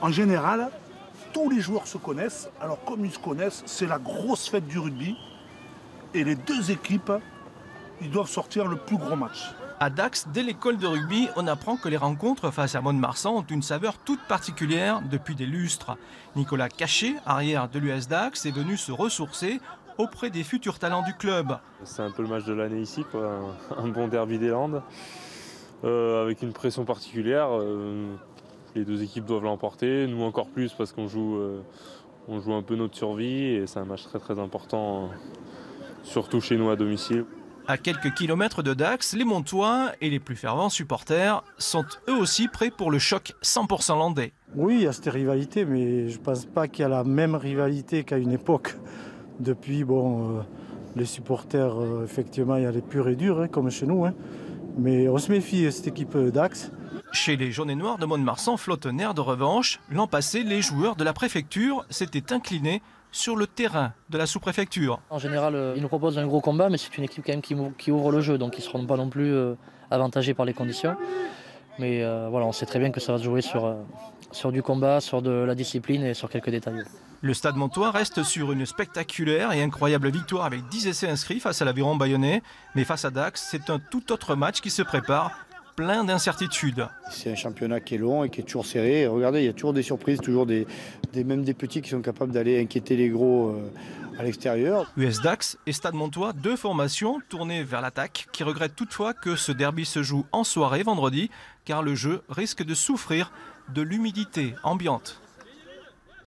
En général, tous les joueurs se connaissent. Alors comme ils se connaissent, c'est la grosse fête du rugby. Et les deux équipes, ils doivent sortir le plus gros match. À Dax, dès l'école de rugby, on apprend que les rencontres face à Mont-de-Marsan ont une saveur toute particulière depuis des lustres. Nicolas Cachet, arrière de l'US Dax, est venu se ressourcer auprès des futurs talents du club. C'est un peu le match de l'année ici, quoi. Un bon derby des Landes, avec une pression particulière. Les deux équipes doivent l'emporter, nous encore plus parce qu'on joue un peu notre survie et c'est un match très très important, surtout chez nous à domicile. À quelques kilomètres de Dax, les Montois et les plus fervents supporters sont eux aussi prêts pour le choc 100% landais. Oui, il y a cette rivalité, mais je ne pense pas qu'il y a la même rivalité qu'à une époque. Depuis, les supporters, effectivement, il y a les purs et durs, comme chez nous. Mais on se méfie de cette équipe Dax. Chez les jaunes et noirs de Mont-de-Marsan flotte un air de revanche. L'an passé, les joueurs de la préfecture s'étaient inclinés sur le terrain de la sous-préfecture. En général, ils nous proposent un gros combat, mais c'est une équipe quand même qui ouvre le jeu, donc ils ne seront pas non plus avantagés par les conditions. Mais voilà, on sait très bien que ça va se jouer sur du combat, sur de la discipline et sur quelques détails. Le Stade Montois reste sur une spectaculaire et incroyable victoire avec 10 essais inscrits face à l'Aviron Bayonnais. Mais face à Dax, c'est un tout autre match qui se prépare, plein d'incertitudes. C'est un championnat qui est long et qui est toujours serré. Regardez, il y a toujours des surprises, toujours même des petits qui sont capables d'aller inquiéter les gros à l'extérieur. US Dax et Stade Montois, deux formations tournées vers l'attaque qui regrettent toutefois que ce derby se joue en soirée vendredi car le jeu risque de souffrir de l'humidité ambiante.